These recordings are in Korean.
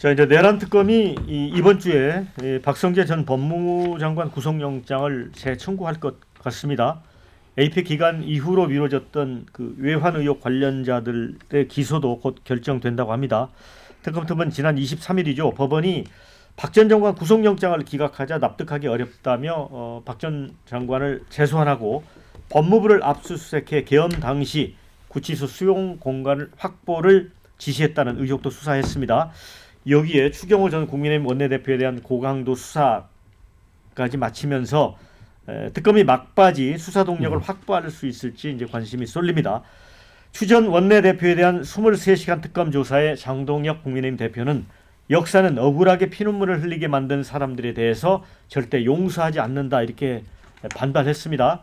자, 이제 내란 특검이 이번 주에 박성재 전 법무부 장관 구속영장을 재청구할 것 같습니다. APEC 기간 이후로 미뤄졌던 그 외환 의혹 관련자들의 기소도 곧 결정된다고 합니다. 특검팀은 지난 23일이죠. 법원이 박 전 장관 구속영장을 기각하자 납득하기 어렵다며 박 전 장관을 재소환하고 법무부를 압수수색해 계엄 당시 구치소 수용 공간을 확보를 지시했다는 의혹도 수사했습니다. 여기에 추경호 전 국민의힘 원내대표에 대한 고강도 수사까지 마치면서 특검이 막바지 수사 동력을 확보할 수 있을지 이제 관심이 쏠립니다. 추 전 원내대표에 대한 23시간 특검 조사에 장동혁 국민의힘 대표는 역사는 억울하게 피눈물을 흘리게 만든 사람들에 대해서 절대 용서하지 않는다 이렇게 반발했습니다.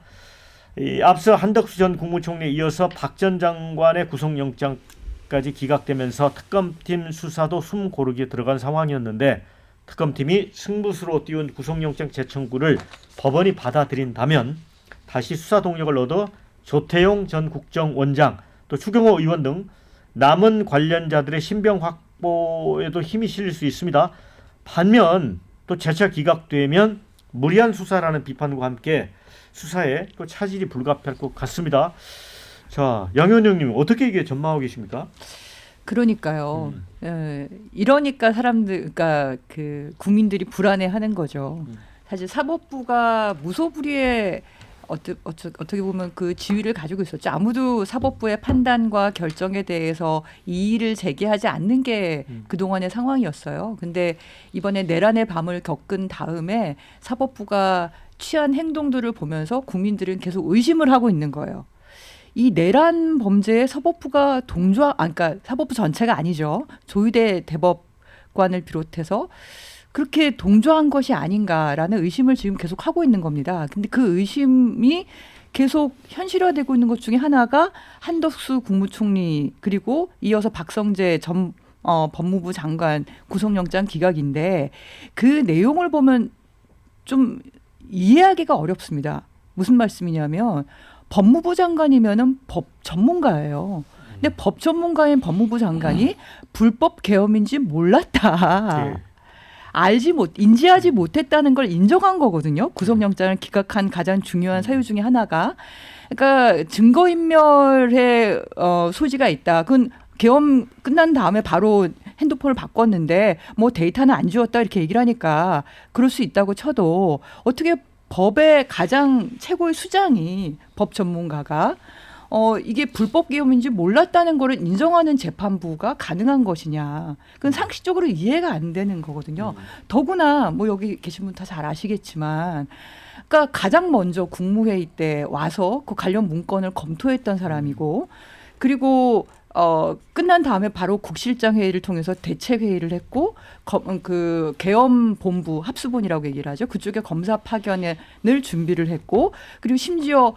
앞서 한덕수 전 국무총리에 이어서 박 전 장관의 구속영장까지 기각되면서 특검팀 수사도 숨 고르게 들어간 상황이었는데 특검팀이 승부수로 띄운 구속영장 재청구를 법원이 받아들인다면 다시 수사 동력을 얻어 조태용 전 국정원장 또 추경호 의원 등 남은 관련자들의 신병 확보에도 힘이 실릴 수 있습니다. 반면 또 재차 기각되면 무리한 수사라는 비판과 함께 수사에 또 차질이 불가피할 것 같습니다. 자, 양 의원님 어떻게 이게 전망하고 계십니까? 그러니까요. 이러니까 그러니까 그 국민들이 불안해하는 거죠. 사실 사법부가 무소불위의 어떻게 보면 그 지위를 가지고 있었죠. 아무도 사법부의 판단과 결정에 대해서 이의를 제기하지 않는 게 그동안의 상황이었어요. 근데 이번에 내란의 밤을 겪은 다음에 사법부가 취한 행동들을 보면서 국민들은 계속 의심을 하고 있는 거예요. 이 내란 범죄에 사법부가 그러니까 사법부 전체가 아니죠. 조희대 대법관을 비롯해서 그렇게 동조한 것이 아닌가라는 의심을 지금 계속 하고 있는 겁니다. 근데 그 의심이 계속 현실화되고 있는 것 중에 하나가 한덕수 국무총리 그리고 이어서 박성재 전 법무부 장관 구속영장 기각인데 그 내용을 보면 좀 이해하기가 어렵습니다. 무슨 말씀이냐면 법무부 장관이면은 법 전문가예요. 근데 법 전문가인 법무부 장관이 불법 계엄인지 몰랐다. 네. 인지하지 못했다는 걸 인정한 거거든요. 구속영장을 기각한 가장 중요한 사유 중에 하나가. 그러니까 증거인멸의 소지가 있다. 그건 계엄 끝난 다음에 바로 핸드폰을 바꿨는데 뭐 데이터는 안 지웠다 이렇게 얘기를 하니까 그럴 수 있다고 쳐도 어떻게 법의 가장 최고의 수장이 법 전문가가 이게 불법 계엄인지 몰랐다는 거를 인정하는 재판부가 가능한 것이냐. 그건 상식적으로 이해가 안 되는 거거든요. 더구나 뭐 여기 계신 분 다 잘 아시겠지만 그러니까 가장 먼저 국무회의 때 와서 그 관련 문건을 검토했던 사람이고 그리고 끝난 다음에 바로 국실장 회의를 통해서 대책 회의를 했고 그 계엄 본부 합수본이라고 얘기를 하죠. 그쪽에 검사 파견을 준비를 했고 그리고 심지어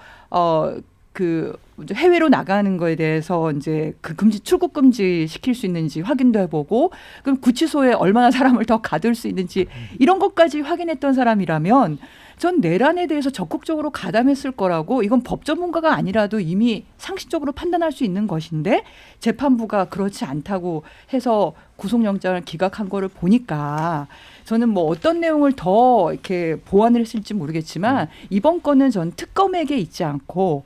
그 해외로 나가는 거에 대해서 이제 그 출국 금지 시킬 수 있는지 확인도 해보고 그럼 구치소에 얼마나 사람을 더 가둘 수 있는지 이런 것까지 확인했던 사람이라면 전 내란에 대해서 적극적으로 가담했을 거라고 이건 법 전문가가 아니라도 이미 상식적으로 판단할 수 있는 것인데 재판부가 그렇지 않다고 해서 구속영장을 기각한 거를 보니까 저는 뭐 어떤 내용을 더 이렇게 보완을 했을지 모르겠지만 이번 건은 전 특검에게 있지 않고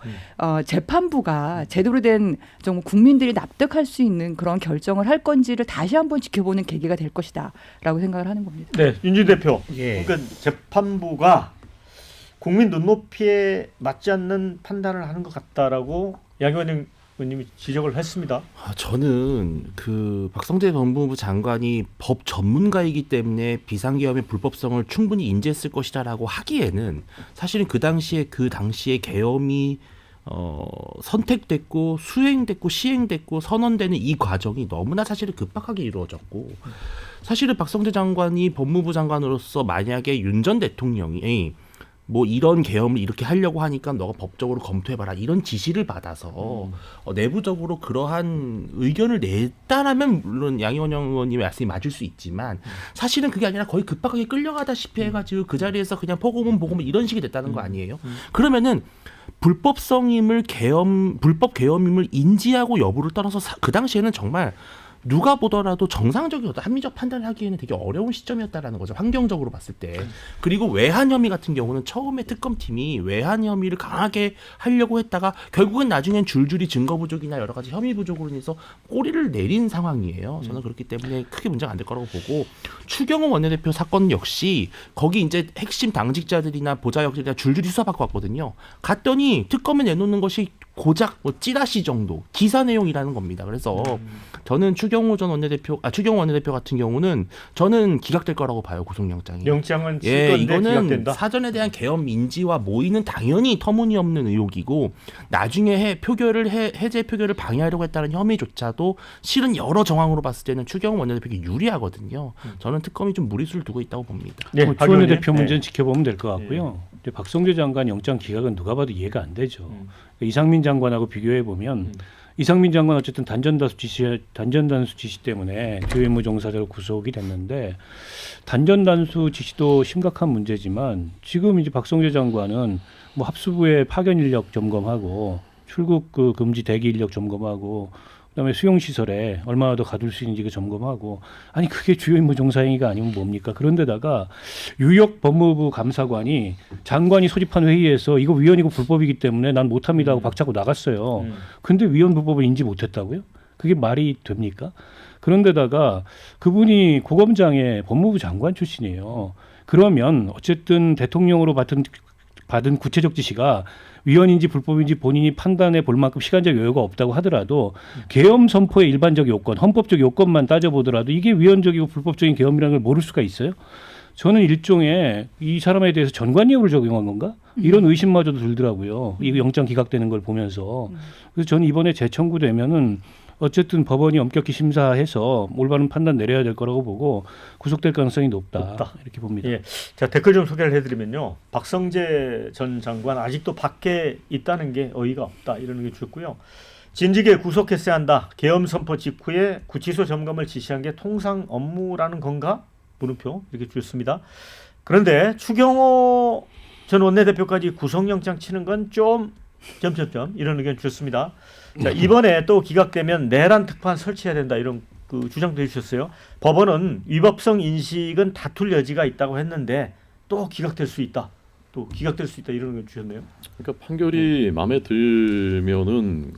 재판부가 제대로 된 정말 국민들이 납득할 수 있는 그런 결정을 할 건지를 다시 한번 지켜보는 계기가 될 것이다라고 생각을 하는 겁니다. 네, 윤진 대표. 예. 그러니까 재판부가 국민 눈높이에 맞지 않는 판단을 하는 것 같다라고 양의원 의원님이 지적을 했습니다. 저는 그 박성재 법무부 장관이 법 전문가이기 때문에 비상계엄의 불법성을 충분히 인지했을 것이다라고 하기에는 사실은 그 당시에 계엄이 선택됐고 수행됐고 시행됐고 선언되는 이 과정이 너무나 사실은 급박하게 이루어졌고 사실은 박성재 장관이 법무부 장관으로서 만약에 윤 전 대통령이 뭐 이런 계엄을 이렇게 하려고 하니까 너가 법적으로 검토해봐라 이런 지시를 받아서 내부적으로 그러한 의견을 냈다라면 물론 양희원 의원님의 말씀이 맞을 수 있지만 사실은 그게 아니라 거의 급박하게 끌려가다시피 해가지고 그 자리에서 그냥 포고문 보고문 이런 식이 됐다는 거 아니에요? 그러면은 불법 계엄임을 인지하고 여부를 떠나서 그 당시에는 정말 누가 보더라도 정상적인 어떤 합리적 판단을 하기에는 되게 어려운 시점이었다라는 거죠. 환경적으로 봤을 때. 그리고 외환 혐의 같은 경우는 처음에 특검팀이 외환 혐의를 강하게 하려고 했다가 결국은 나중엔 줄줄이 증거 부족이나 여러 가지 혐의 부족으로 인해서 꼬리를 내린 상황이에요. 저는 그렇기 때문에 크게 문제가 안 될 거라고 보고 추경호 원내대표 사건 역시 거기 이제 핵심 당직자들이나 보좌역들이나 줄줄이 수사받고 왔거든요. 갔더니 특검에 내놓는 것이 고작 뭐 찌라시 정도 기사 내용이라는 겁니다. 그래서 저는 추경호 원내대표 같은 경우는 저는 기각될 거라고 봐요. 구속영장이. 영장은 칠 건데 이거는 기각된다. 사전에 대한 개헌 민지와 모의는 당연히 터무니없는 의혹이고 나중에 해제 표결을 방해하려고 했다는 혐의조차도 실은 여러 정황으로 봤을 때는 추경호 원내대표에게 유리하거든요. 저는 특검이 좀 무리수를 두고 있다고 봅니다. 네, 추 박 의원님. 원내대표 문제는 네. 지켜보면 될 것 같고요. 근데 박성재 장관 영장 기각은 누가 봐도 이해가 안 되죠. 이상민 장관하고 비교해 보면 이상민 장관 어쨌든 단전단수 지시 때문에 주요 임무 종사자로 구속이 됐는데 단전단수 지시도 심각한 문제지만 지금 이제 박성재 장관은 뭐 합수부의 파견 인력 점검하고 출국 그 금지 대기 인력 점검하고 그다음에 수용 시설에 얼마나 더 가둘 수 있는지 그 점검하고 아니 그게 주요 임무 종사 행위가 아니면 뭡니까? 그런데다가 유역 법무부 감사관이 장관이 소집한 회의에서 이거 위헌이고 불법이기 때문에 난 못합니다 하고 박차고 나갔어요. 근데 위헌 불법을 인지 못했다고요? 그게 말이 됩니까? 그런데다가 그분이 고검장의 법무부 장관 출신이에요. 그러면 어쨌든 대통령으로 받은 구체적 지시가 위헌인지 불법인지 본인이 판단해 볼 만큼 시간적 여유가 없다고 하더라도 계엄 선포의 일반적 요건, 헌법적 요건만 따져보더라도 이게 위헌적이고 불법적인 계엄이라는 걸 모를 수가 있어요? 저는 일종의 이 사람에 대해서 전관예우를 적용한 건가? 이런 의심마저도 들더라고요. 이 영장 기각되는 걸 보면서. 그래서 저는 이번에 재청구되면은 어쨌든 법원이 엄격히 심사해서 올바른 판단 내려야 될 거라고 보고 구속될 가능성이 높다. 이렇게 봅니다. 예. 자, 댓글 좀 소개를 해드리면요. 박성재 전 장관 아직도 밖에 있다는 게 어이가 없다. 이런 의견 주셨고요. 진즉에 구속했어야 한다. 계엄 선포 직후에 구치소 점검을 지시한 게 통상 업무라는 건가? 물음표 이렇게 주셨습니다. 그런데 추경호 전 원내대표까지 구속영장 치는 건 좀 점점점 이런 의견 주셨습니다. 자, 이번에 또 기각되면 내란 특판 설치해야 된다 이런 그 주장도 해주셨어요. 법원은 위법성 인식은 다툴 여지가 있다고 했는데 또 기각될 수 있다. 또 기각될 수 있다 이런 의견 주셨네요. 그러니까 판결이 마음에 들면은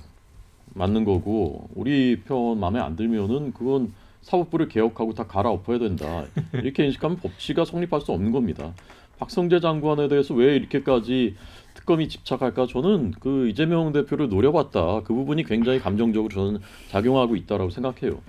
맞는 거고 우리 편 마음에 안 들면은 그건 사법부를 개혁하고 다 갈아엎어야 된다. 이렇게 인식하면 법치가 성립할 수 없는 겁니다. 박성재 장관에 대해서 왜 이렇게까지 특검이 집착할까? 저는 그 이재명 대표를 노려봤다. 그 부분이 굉장히 감정적으로 저는 작용하고 있다라고 생각해요.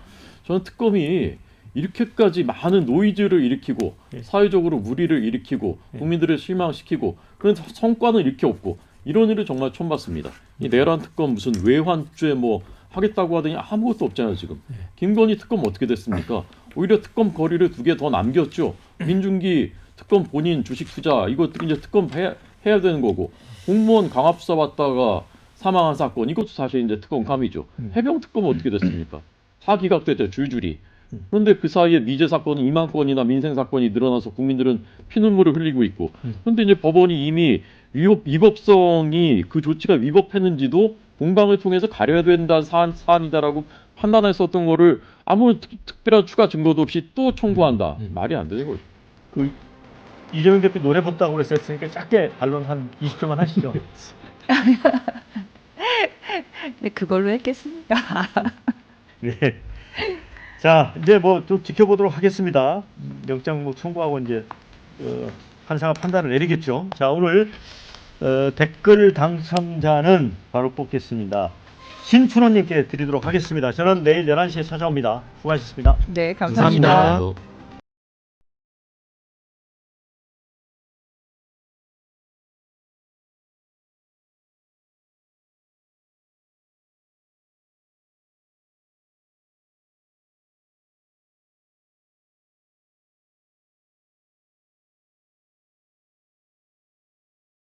저는 특검이 이렇게까지 많은 노이즈를 일으키고 사회적으로 무리를 일으키고 국민들을 실망시키고 그런 성과는 이렇게 없고 이런 일을 정말 처음 봤습니다. 이 내란 특검 무슨 외환죄 뭐 하겠다고 하더니 아무것도 없잖아요 지금. 김건희 특검 어떻게 됐습니까? 오히려 특검 거리를 2개 더 남겼죠. 민중기 특검 본인 주식 투자 이것도 이제 특검 해야 되는 거고 공무원 강압수사 받다가 사망한 사건 이것도 사실 이제 특검 감이죠. 해병 특검 어떻게 됐습니까? 다 기각됐죠 줄줄이. 그런데 그 사이에 미제 사건은 2만 건이나 민생 사건이 늘어나서 국민들은 피눈물을 흘리고 있고 그런데 이제 법원이 이미 위법성이 그 조치가 위법했는지도 공방을 통해서 가려야 된다는 사안이다라고 판단했었던 거를 아무 특별한 추가 증거도 없이 또 청구한다. 말이 안 되는 거죠. 그 이재명 대표 노래 뽑다고 그랬으니까 짧게 반론 한 20초만 하시죠. 네, 그걸로 했겠습니다. 네. 자, 이제 뭐 좀 지켜보도록 하겠습니다. 영장 뭐 청구하고 이제 판사가 판단을 내리겠죠. 자, 오늘 댓글 당첨자는 바로 뽑겠습니다. 신춘호님께 드리도록 하겠습니다. 저는 내일 11시에 찾아옵니다. 수고하셨습니다. 네, 감사합니다. 감사합니다. 감사합니다.